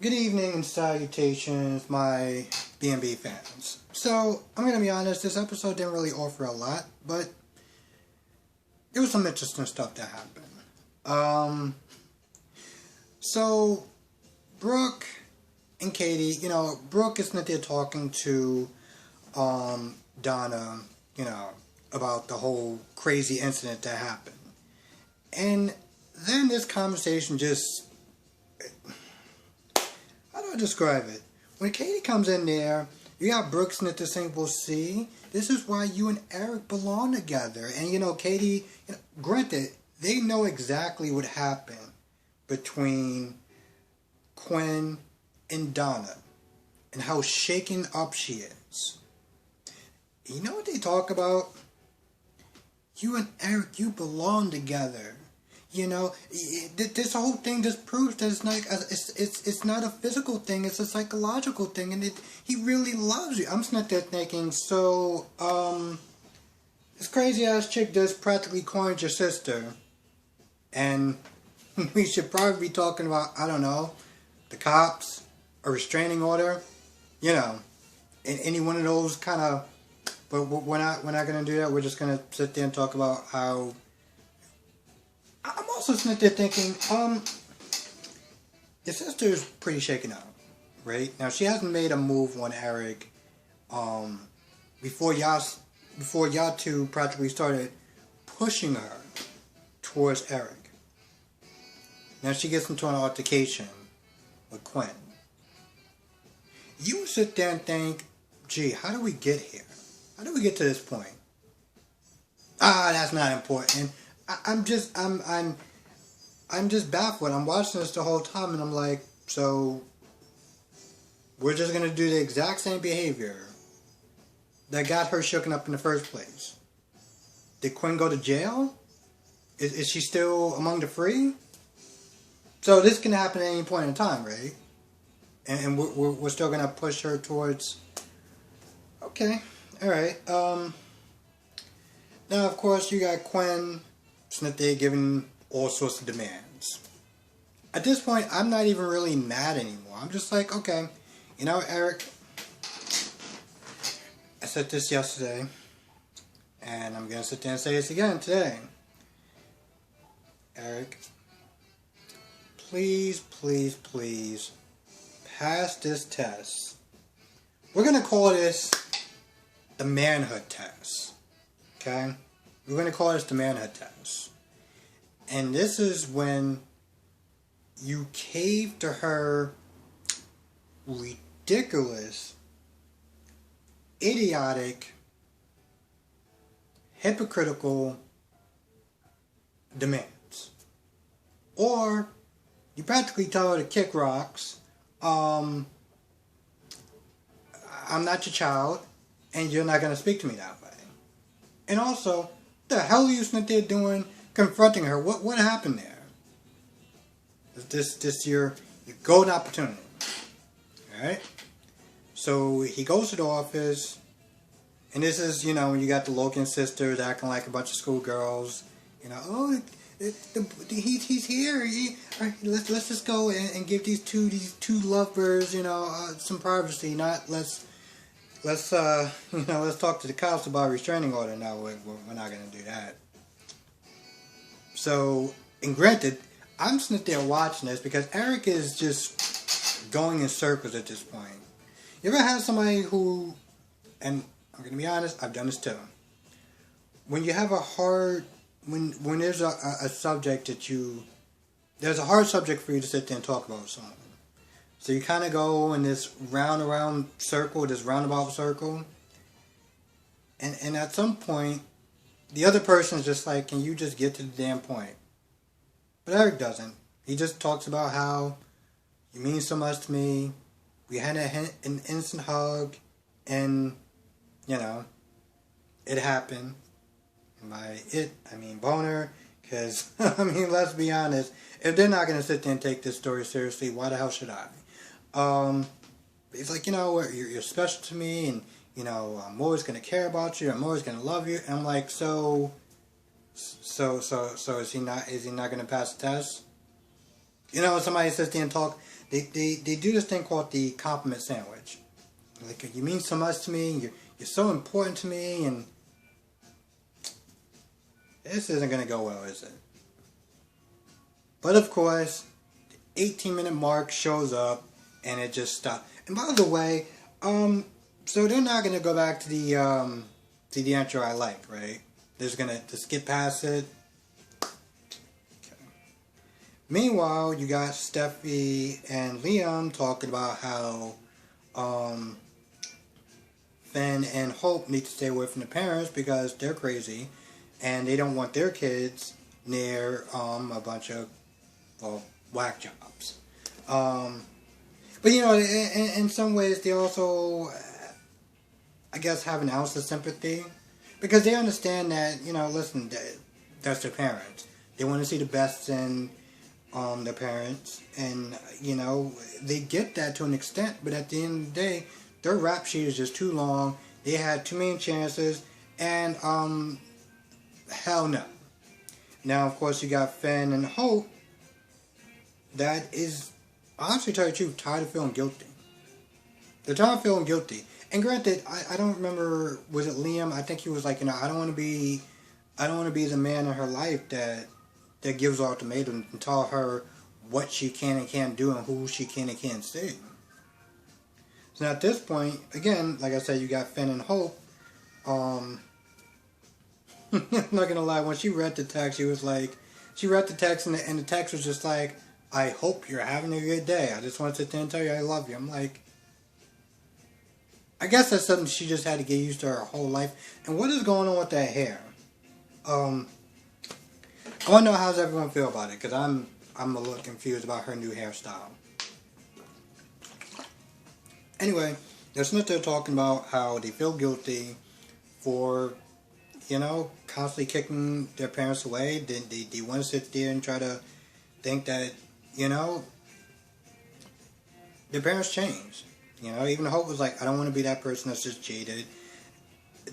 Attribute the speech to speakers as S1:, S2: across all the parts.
S1: Good evening and salutations, my B&B fans. So, I'm going to be honest, this episode didn't really offer a lot, but there was some interesting stuff that happened. So, Brooke and Katie, Brooke is not there talking to Donna, about the whole crazy incident that happened. And then this conversation just, how do I describe it? When Katie comes in there, you got Brooks and the saying, "Well, see, this is why you and Eric belong together." And Katie, granted, they know exactly what happened between Quinn and Donna and how shaken up she is. You know what they talk about? You and Eric, you belong together. This whole thing just proves that it's not a physical thing, it's a psychological thing, and he really loves you. I'm sitting there thinking, so, this crazy ass chick just practically coined your sister, and we should probably be talking about, I don't know, the cops, a restraining order, and any one of those kind of, but we're not going to do that. We're just going to sit there and talk about how. I'm also sitting there thinking, your sister's pretty shaken up, right? Now, she hasn't made a move on Eric, before y'all two practically started pushing her towards Eric. Now, she gets into an altercation with Quinn. You sit there and think, gee, how do we get here? How do we get to this point? That's not important. I'm just baffled. I'm watching this the whole time and I'm like, so we're just gonna do the exact same behavior that got her shooken up in the first place. Did Quinn go to jail? Is she still among the free? So this can happen at any point in time, right? And we're still gonna push her towards. Okay, all right. Now of course you got Quinn. That they're giving all sorts of demands. At this point, I'm not even really mad anymore. I'm just like, okay, Eric, I said this yesterday, and I'm going to sit there and say this again today. Eric, please, please, please, pass this test. We're going to call this the manhood test. Okay? We're going to call this the manhood test. And this is when you cave to her ridiculous, idiotic, hypocritical demands. Or you practically tell her to kick rocks. I'm not your child, and you're not going to speak to me that way. And also, the hell are you sitting there doing, confronting her? What happened there? Is this your golden opportunity? Alright? So he goes to the office, and this is, when you got the Logan sisters acting like a bunch of schoolgirls. He's here. Let's just go and give these two lovebirds, some privacy. Let's talk to the cops about a restraining order. No, we're not going to do that. So, and granted, I'm sitting there watching this because Eric is just going in circles at this point. You ever have somebody who, and I'm going to be honest, I've done this too. When you have when there's a subject there's a hard subject for you to sit there and talk about with someone. So you kind of go in this roundabout circle, and at some point, the other person is just like, can you just get to the damn point? But Eric doesn't. He just talks about how you mean so much to me. We had an instant hug, and, it happened. And by it, I mean boner, because, let's be honest, if they're not going to sit there and take this story seriously, why the hell should I? He's like, you're special to me, and, I'm always going to care about you, I'm always going to love you, and I'm like, so is he not going to pass the test? Somebody sits there and they do this thing called the compliment sandwich. Like, you mean so much to me, you're so important to me, and this isn't going to go well, is it? But of course, the 18-minute mark shows up, and it just stops. And by the way, so they're not going to go back to the intro I like, right? They're just going to skip past it. Okay. Meanwhile, you got Steffi and Liam talking about how Finn and Hope need to stay away from the parents because they're crazy and they don't want their kids near a bunch of, well, whack jobs. But, you know, in some ways they also, I guess, have an ounce of sympathy because they understand that, you know, listen, that's their parents. They want to see the best in their parents, and, you know, they get that to an extent, but at the end of the day, their rap sheet is just too long. They had too many chances, and hell no. Now, of course, you got Finn and Hope that is, honestly, to tell you the truth, tired of feeling guilty. They're tired of feeling guilty. And granted, I don't remember, was it Liam? I think he was like, you know, I don't want to be the man in her life that gives ultimatums and tell her what she can and can't do and who she can and can't see. So at this point, again, like I said, you got Finn and Hope. I'm not gonna lie, when she read the text, she read the text and the text was just like, I hope you're having a good day. I just want to sit there and tell you I love you. I'm like, I guess that's something she just had to get used to her whole life. And what is going on with that hair? I want to know how's everyone feel about it, because I'm a little confused about her new hairstyle. Anyway, they're still talking about how they feel guilty for, you know, constantly kicking their parents away. They want to sit there and try to think that, you know, their parents change. You know, even Hope was like, I don't want to be that person that's just jaded.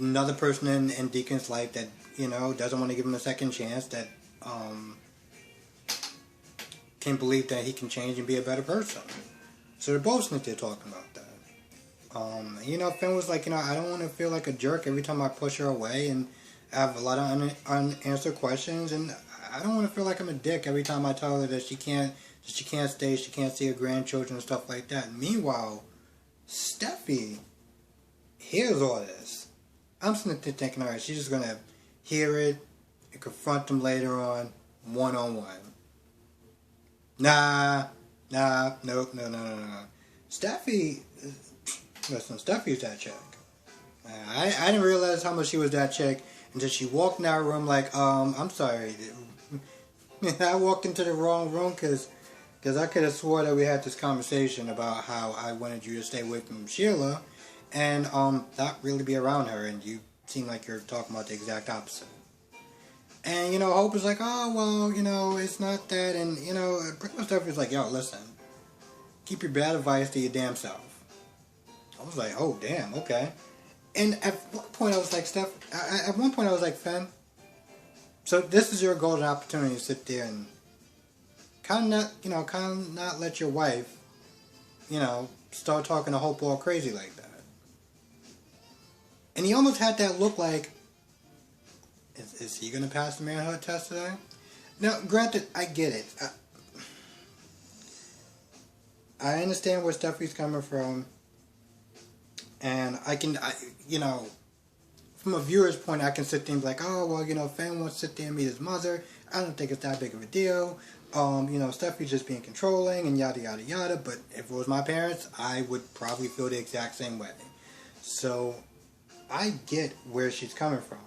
S1: Another person in Deacon's life that, you know, doesn't want to give him a second chance, that can believe that he can change and be a better person. So they're both sitting there talking about that. You know, Finn was like, you know, I don't want to feel like a jerk every time I push her away and have a lot of unanswered questions, and I don't want to feel like I'm a dick every time I tell her that she can't stay, she can't see her grandchildren and stuff like that. Meanwhile, Steffi hears all this. I'm sitting there thinking, alright, she's just gonna hear it and confront them later on, one-on-one. Nope, no. Steffi's that chick. I didn't realize how much she was that chick until she walked in that room like, I'm sorry. I walked into the wrong room because I could have swore that we had this conversation about how I wanted you to stay away from Sheila and not really be around her, and you seem like you're talking about the exact opposite. And, you know, Hope was like, oh, well, you know, it's not that, and, you know, pretty much Steffi was like, yo, listen, keep your bad advice to your damn self. I was like, oh, damn, okay. And at one point I was like, Finn, so this is your golden opportunity to sit there and kind of not let your wife, you know, start talking to Hope all crazy like that. And he almost had that look like, is he going to pass the manhood test today? Now, granted, I get it. I understand where Steffi's coming from. And you know, from a viewer's point, I can sit there and be like, oh, well, you know, Finn wants to sit there and meet his mother. I don't think it's that big of a deal. You know, Steffi's just being controlling and yada, yada, yada. But if it was my parents, I would probably feel the exact same way. So, I get where she's coming from.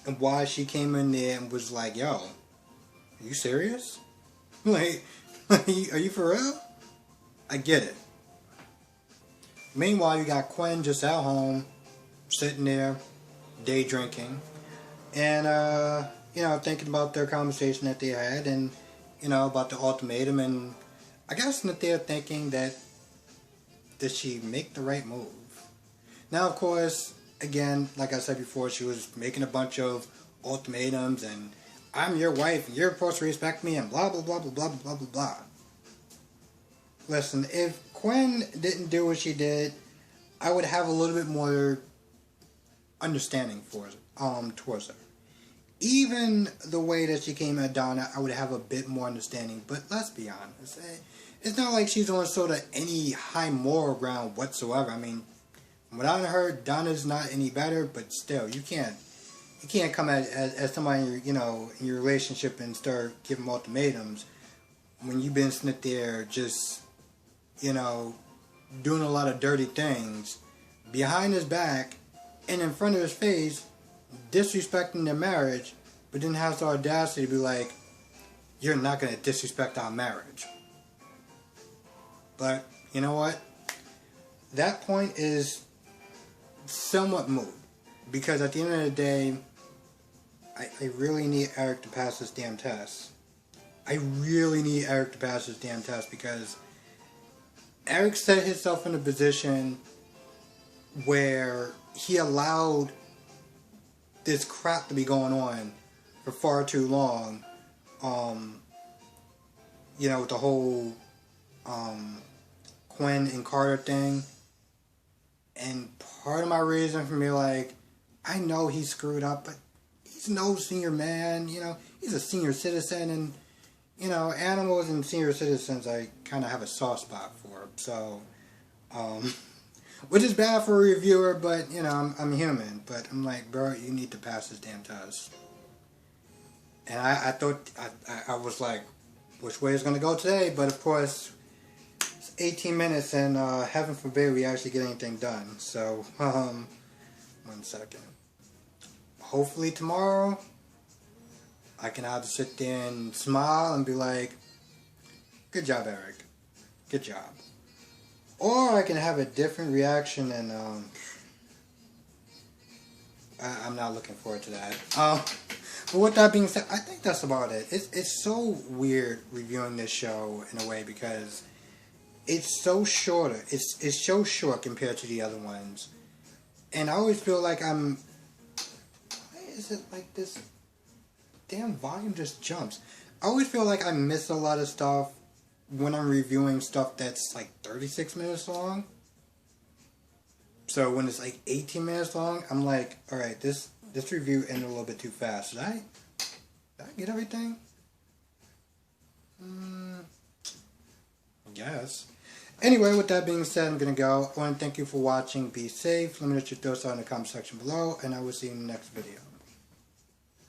S1: And why she came in there and was like, yo, are you serious? Like, are you for real? I get it. Meanwhile, you got Quinn just at home, sitting there, day drinking, and, you know, thinking about their conversation that they had, and, you know, about the ultimatum, and I guess that they're thinking that, did she make the right move? Now, of course, again, like I said before, she was making a bunch of ultimatums, and I'm your wife, and you're supposed to respect me, and blah, blah, blah, blah, blah, blah, blah, blah. listen, if Quinn didn't do what she did, I would have a little bit more understanding towards her. Even the way that she came at Donna, I would have a bit more understanding. But let's be honest, it's not like she's on sort of any high moral ground whatsoever. I mean, without her, Donna's not any better. But still, you can't come as somebody in your relationship and start giving ultimatums when you've been sitting there just doing a lot of dirty things behind his back and in front of his face, disrespecting their marriage, but then has the audacity to be like, you're not going to disrespect our marriage. But you know what? That point is somewhat moot, because at the end of the day, I really need Eric to pass this damn test. I really need Eric to pass this damn test, because Eric set himself in a position where he allowed this crap to be going on for far too long. With the whole Quinn and Carter thing. And part of my reason for me, like, I know he screwed up, but he's no senior man, he's a senior citizen, and, animals and senior citizens I kind of have a soft spot for. So, which is bad for a reviewer, but, I'm human. But I'm like, bro, you need to pass this damn test. And I thought, I was like, which way is going to go today? But of course, it's 18 minutes, and heaven forbid we actually get anything done. So, 1 second. Hopefully tomorrow, I can either sit there and smile and be like, good job, Eric. Good job. Or I can have a different reaction, and I'm not looking forward to that. But with that being said, I think that's about it. It's so weird reviewing this show in a way, because it's so shorter. It's so short compared to the other ones. And I always feel like why is it like this? Damn volume just jumps. I always feel like I miss a lot of stuff when I'm reviewing stuff that's like 36 minutes long. So when it's like 18 minutes long, I'm like, alright, this review ended a little bit too fast. Did I get everything? I guess. Anyway, with that being said, I'm going to go. I want to thank you for watching. Be safe. Let me know your thoughts in the comment section below, and I will see you in the next video.